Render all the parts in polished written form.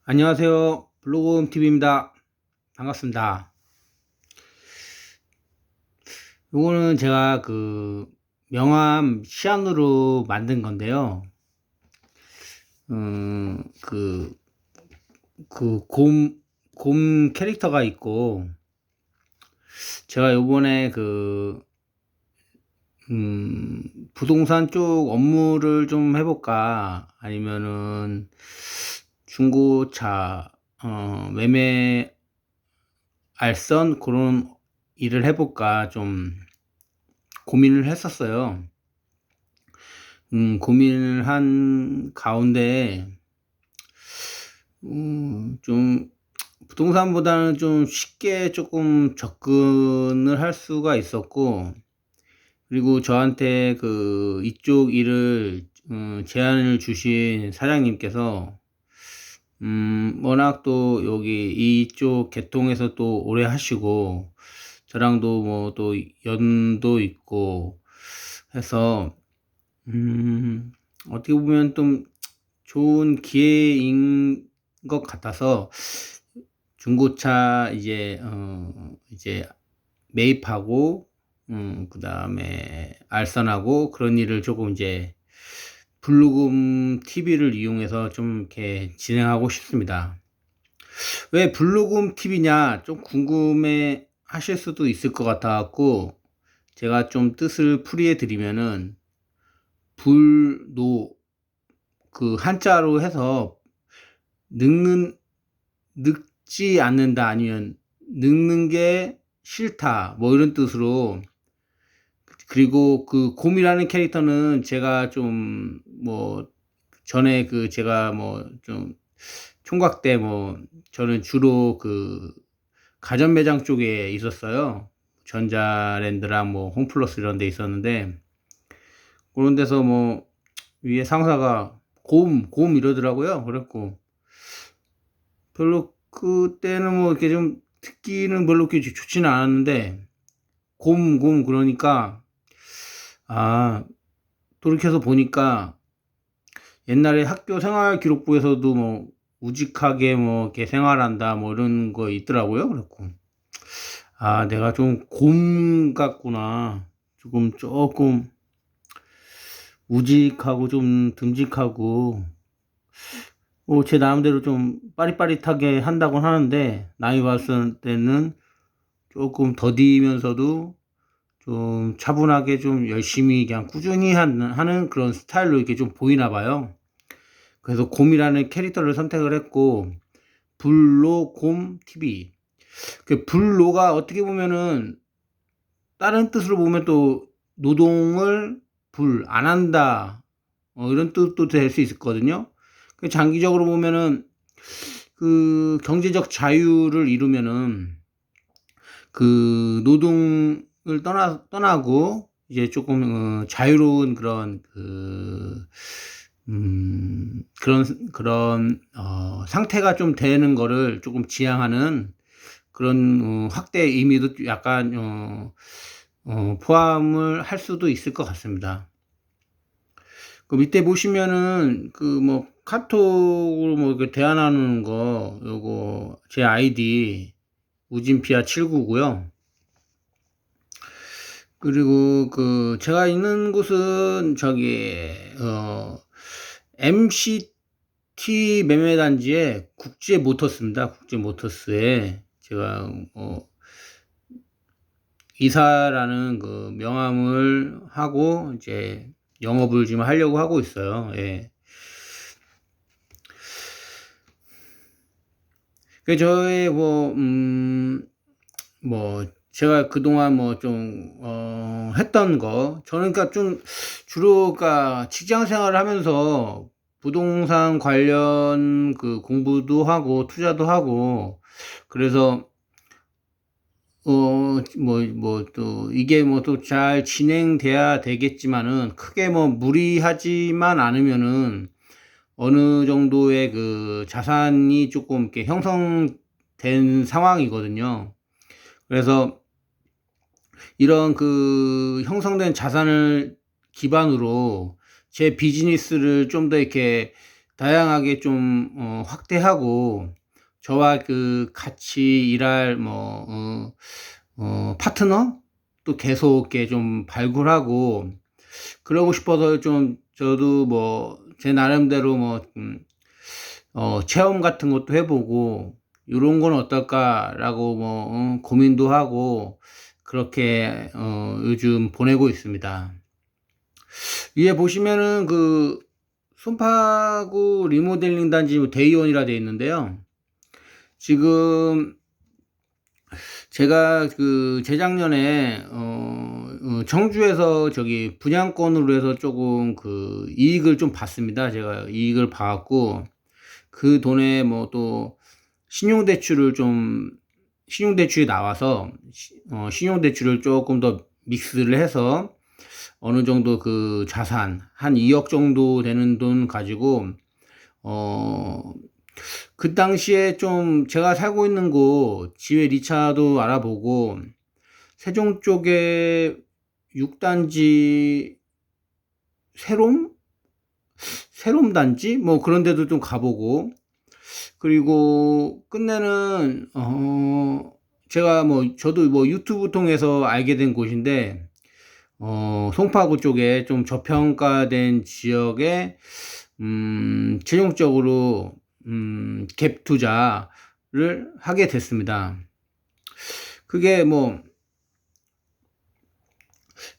안녕하세요. 블로그홈TV입니다. 반갑습니다. 요거는 제가 명함 시안으로 만든 건데요. 그, 곰 캐릭터가 있고, 제가 요번에 부동산 쪽 업무를 좀 해볼까, 아니면은 중고차, 매매 알선 그런 일을 해볼까 좀 고민을 했었어요. 고민을 한 가운데, 좀, 부동산보다는 좀 쉽게 조금 접근을 할 수가 있었고, 그리고 저한테 이쪽 일을, 제안을 주신 사장님께서, 워낙 또 여기 이쪽 계통에서 또 오래 하시고, 저랑도 뭐 또 연도 있고 해서, 어떻게 보면 좀 좋은 기회인 것 같아서 중고차 이제 매입하고, 그 다음에 알선하고 그런 일을 조금 이제 블루금 TV를 이용해서 좀 이렇게 진행하고 싶습니다. 왜 블루금 TV냐 좀 궁금해 하실 수도 있을 것 같아 갖고 제가 좀 뜻을 풀이해 드리면은 불노 한자로 해서 늙는 늙지 않는다 아니면 늙는 게 싫다 뭐 이런 뜻으로. 그리고 곰이라는 캐릭터는 제가 좀 뭐 전에 제가 뭐 좀 총각 때 뭐 저는 주로 가전 매장 쪽에 있었어요. 전자랜드랑 뭐 홈플러스 이런 데 있었는데, 그런 데서 뭐 위에 상사가 곰 이러더라고요. 그랬고 별로 그때는 뭐 이렇게 좀 듣기는 별로 그렇게 좋지는 않았는데, 곰 그러니까 돌이켜서 보니까 옛날에 학교 생활 기록부에서도 뭐 우직하게 뭐 이렇게 생활한다 뭐 이런 거 있더라고요. 그랬고 내가 좀 곰 같구나. 조금 우직하고 좀 듬직하고 제 나름대로 좀 빠릿빠릿하게 한다고 하는데, 나이 봤을 때는 조금 더디면서도 좀 차분하게 좀 열심히 그냥 꾸준히 하는 그런 스타일로 이렇게 좀 보이나 봐요. 그래서 곰이라는 캐릭터를 선택을 했고, 불로곰 TV. 불로가 어떻게 보면은 다른 뜻으로 보면 또 노동을 안 한다 이런 뜻도 될 수 있거든요. 장기적으로 보면은 경제적 자유를 이루면은 노동을 떠나고 이제 조금 자유로운 그런 상태가 좀 되는 거를 조금 지향하는 그런 확대 의미도 약간 포함을 할 수도 있을 것 같습니다. 밑에 보시면은 뭐 카톡으로 뭐 이렇게 대화 나누는 거, 요거 제 아이디 우진피아 79고요. 그리고 제가 있는 곳은 MCT 매매단지의 국제모터스입니다. 국제모터스에 제가 이사라는 명함을 하고 이제 영업을 지금 하려고 하고 있어요. 예. 저의 제가 그동안 했던 거, 저는 좀 주로 직장 생활을 하면서 부동산 관련 공부도 하고 투자도 하고, 그래서 또 이게 또 잘 진행돼야 되겠지만은 크게 무리하지만 않으면은 어느 정도의 자산이 조금 이렇게 형성된 상황이거든요. 그래서 이런 형성된 자산을 기반으로 제 비즈니스를 좀 더 이렇게 다양하게 좀 확대하고 저와 그 같이 일할 파트너 또 계속 이렇게 좀 발굴하고 그러고 싶어서 좀 저도 뭐 제 나름대로 체험 같은 것도 해 보고 '요런 건 어떨까.'라고 고민도 하고 그렇게 요즘 보내고 있습니다. 위에 보시면은 그 손파구 리모델링 단지 데이원이라 되어 있는데요. 지금 제가 그 재작년에 청주에서 저기 분양권으로 해서 조금 그 이익을 좀 봤습니다. 제가 이익을 봐 갖고 그 돈에 또 신용대출이 나와서 신용대출을 조금 더 믹스를 해서 어느 정도 그 자산 한 2억 정도 되는 돈 가지고 그 당시에 좀 제가 살고 있는 곳 지회 리차도 알아보고 세종 쪽에 6단지 새롬 단지 그런 데도 좀 가보고 그리고 끝내는 제가 저도 유튜브 통해서 알게 된 곳인데 송파구 쪽에 좀 저평가된 지역에 최종적으로 갭 투자를 하게 됐습니다. 그게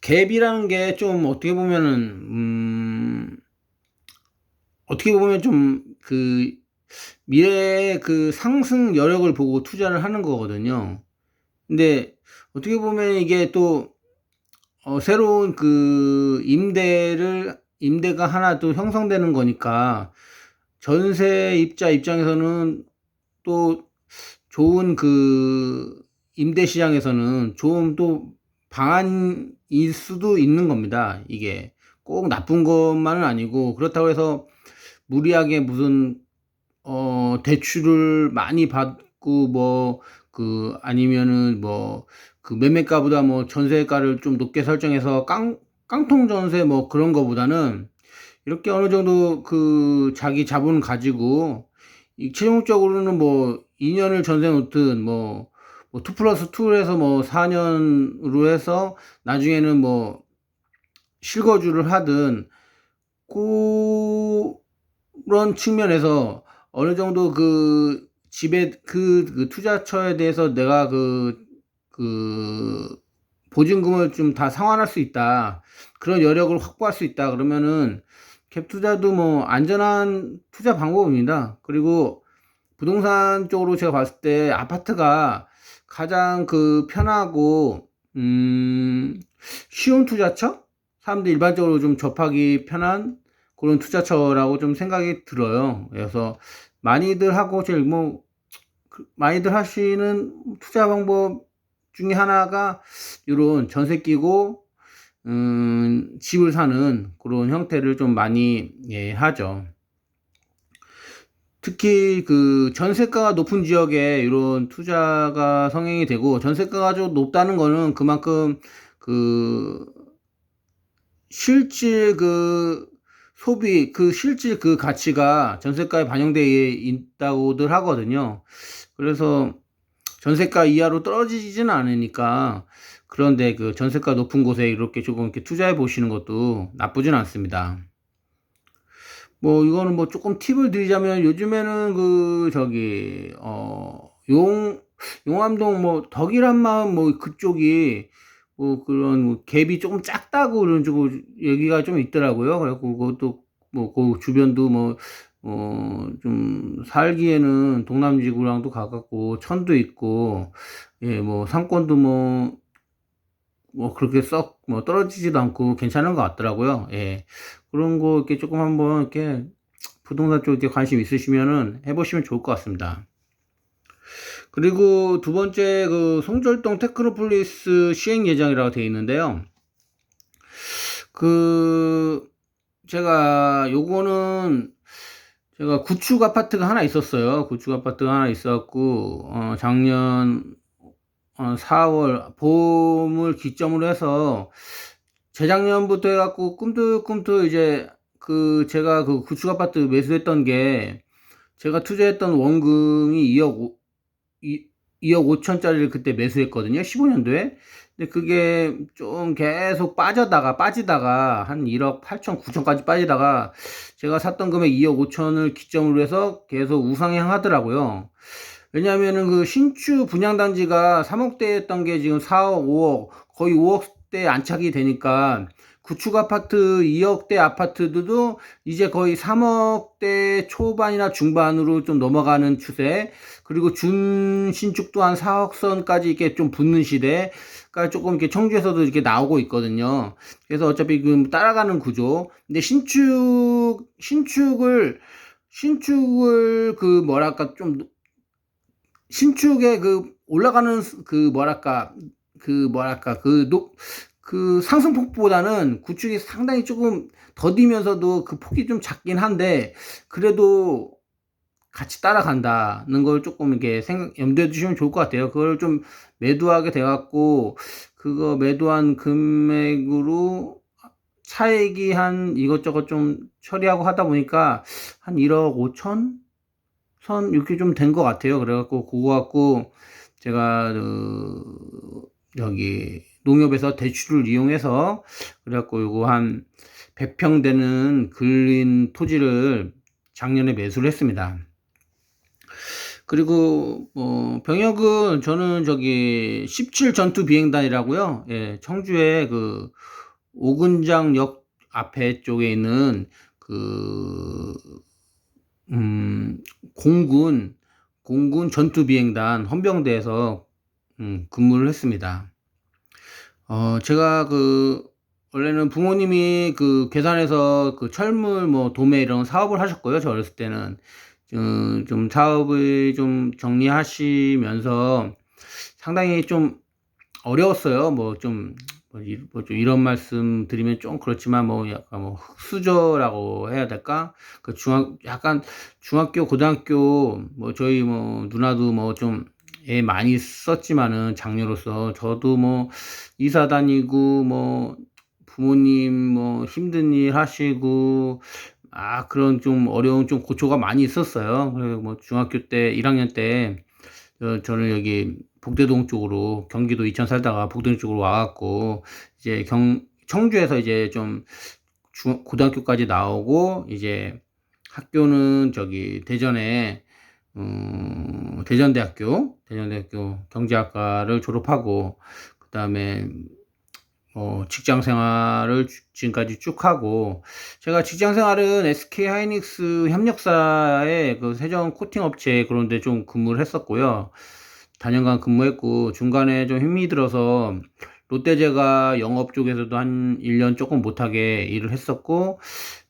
갭이라는 게 좀 어떻게 보면 좀 그 미래의 그 상승 여력을 보고 투자를 하는 거거든요. 근데 어떻게 보면 이게 또 새로운 그 임대가 하나 또 형성되는 거니까 전세입자 입장에서는 또 좋은 그 임대 시장에서는 좋은 또 방안일 수도 있는 겁니다. 이게 꼭 나쁜 것만은 아니고 그렇다고 해서 무리하게 무슨 대출을 많이 받고 아니면은 그 매매가보다 전세가를 좀 높게 설정해서 깡통 전세 그런 거보다는 이렇게 어느 정도 그 자기 자본 가지고 최종적으로는 2년을 전세 놓든 2+2를 해서 4년으로 해서 나중에는 실거주를 하든 그런 측면에서 어느 정도 그 집에 그 투자처에 대해서 내가 그 보증금을 좀 다 상환할 수 있다. 그런 여력을 확보할 수 있다. 그러면은 갭 투자도 안전한 투자 방법입니다. 그리고 부동산 쪽으로 제가 봤을 때 아파트가 가장 그 편하고 쉬운 투자처? 사람들이 일반적으로 좀 접하기 편한 그런 투자처라고 좀 생각이 들어요. 그래서 많이들 하고 제일 많이들 하시는 투자 방법 중에 하나가 이런 전세 끼고 집을 사는 그런 형태를 좀 많이 하죠. 특히 그 전세가가 높은 지역에 이런 투자가 성행이 되고 전세가가 좀 높다는 거는 그만큼 그 실질 그 소비 그 실질 그 가치가 전세가에 반영되어 있다고들 하거든요. 그래서 전세가 이하로 떨어지지는 않으니까 그런데 그 전세가 높은 곳에 이렇게 조금 이렇게 투자해 보시는 것도 나쁘진 않습니다. 이거는 조금 팁을 드리자면 요즘에는 그 저기 용암동 덕이란 마을 그쪽이 그런 갭이 조금 작다고 그런 쪽 얘기가 좀 있더라고요. 그래갖고 그것도 그 주변도 좀 살기에는 동남지구랑도 가깝고 천도 있고 상권도 그렇게 썩 떨어지지도 않고 괜찮은 것 같더라고요. 예. 그런 거 이렇게 조금 한번 이렇게 부동산 쪽에 관심 있으시면은 해보시면 좋을 것 같습니다. 그리고 두 번째 그 송절동 테크노폴리스 시행 예정이라고 되어 있는데요. 제가 구축 아파트가 하나 있었어요. 구축 아파트가 하나 있었고 작년 4월 봄을 기점으로 해서 재작년부터 해갖고 꿈틀꿈틀 이제 제가 그 구축 아파트 매수했던 게, 제가 투자했던 원금이 2억 5천짜리를 그때 매수했거든요. 15년도에. 근데 그게 좀 계속 빠지다가 한 1억 8천, 9천까지 빠지다가 제가 샀던 금액 2억 5천을 기점으로 해서 계속 우상향하더라고요. 왜냐하면은 그 신축 분양단지가 3억대였던 게 지금 4억, 5억, 거의 5억대 안착이 되니까 구축 아파트 2억대 아파트들도 이제 거의 3억대 초반이나 중반으로 좀 넘어가는 추세, 그리고 준신축도 한 4억 선까지 이렇게 좀 붙는 시대가 조금 이렇게 청주에서도 이렇게 나오고 있거든요. 그래서 어차피 그 따라가는 구조. 근데 신축을 그 뭐랄까 좀 신축의 그 올라가는 그 상승폭보다는 구축이 상당히 조금 더디면서도 그 폭이 좀 작긴 한데, 그래도 같이 따라간다는 걸 조금 이렇게 염두에 두시면 좋을 것 같아요. 그걸 좀 매도하게 돼갖고, 그거 매도한 금액으로 차익이 한 이것저것 좀 처리하고 하다 보니까 한 1억 5천? 선 이렇게 좀 된 것 같아요. 그래갖고 그거 갖고 제가 여기 농협에서 대출을 이용해서 그래갖고 요거 한 100평 되는 근린 토지를 작년에 매수를 했습니다. 그리고 병역은 저는 저기 17 전투 비행단이라고요. 예, 청주에 그 오근장역 앞에 쪽에 있는 그 공군 전투비행단 헌병대에서 근무를 했습니다. 제가 원래는 부모님이 그 괴산에서 그 철물 뭐 도매 이런 사업을 하셨고요. 저 어렸을 때는 좀 사업을 좀 정리하시면서 상당히 좀 어려웠어요. 좀 이런 말씀 드리면 좀 그렇지만 약간 흑수저라고 해야 될까? 약간 중학교, 고등학교 저희 누나도 좀 애 많이 썼지만은 장녀로서 저도 이사 다니고 부모님 힘든 일 하시고 그런 좀 어려운 좀 고초가 많이 있었어요. 그리고 중학교 때 1학년 때 저는 여기 복대동 쪽으로 경기도 이천 살다가 복대동 쪽으로 와갖고 이제 청주에서 이제 좀 고등학교까지 나오고 이제 학교는 저기 대전에 대전대학교 경제학과를 졸업하고 그 다음에 직장 생활을 지금까지 쭉 하고, 제가 직장 생활은 SK 하이닉스 협력사의 그 세정 코팅 업체 그런데 좀 근무를 했었고요. 다년간 근무했고, 중간에 좀 힘이 들어서 롯데제가 영업 쪽에서도 한 1년 조금 못하게 일을 했었고,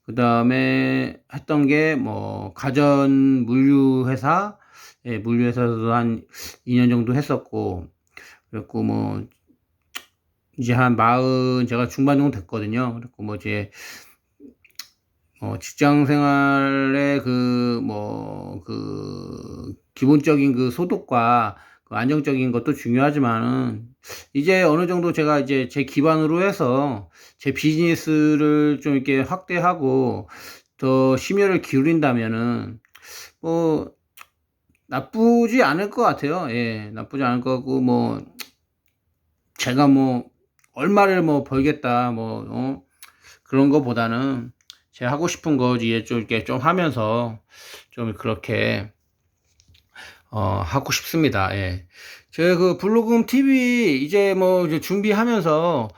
그 다음에 했던 게 가전 물류회사, 예, 물류회사에서도 한 2년 정도 했었고, 그랬고 이제 제가 중반 정도 됐거든요. 그랬고 이제 직장 생활의 기본적인 그 소득과 그 안정적인 것도 중요하지만은 이제 어느 정도 제가 이제 제 기반으로 해서 제 비즈니스를 좀 이렇게 확대하고 더 심혈을 기울인다면은 나쁘지 않을 것 같아요. 예, 나쁘지 않을 것 같고 제가 얼마를 벌겠다 그런 거보다는 제가 하고 싶은 거 이제 좀 이렇게 좀 하면서 좀 그렇게 하고 싶습니다. 예. 제가 그 블로금 TV 이제 이제 준비하면서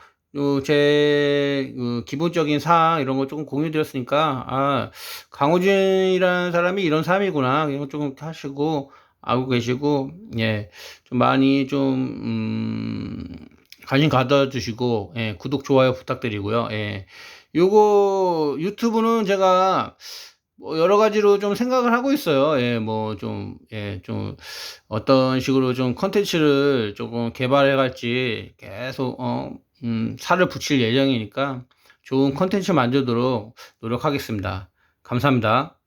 제 기본적인 사항 이런 거 조금 공유 드렸으니까 강호준이라는 사람이 이런 사람이구나 이런 거 조금 하시고 알고 계시고, 예, 좀 많이 관심 가져주시고, 예, 구독, 좋아요 부탁드리고요. 예, 요거 유튜브는 제가 여러 가지로 좀 생각을 하고 있어요. 예, 좀 어떤 식으로 좀 컨텐츠를 조금 개발해 갈지 계속 살을 붙일 예정이니까 좋은 컨텐츠 만들도록 노력하겠습니다. 감사합니다.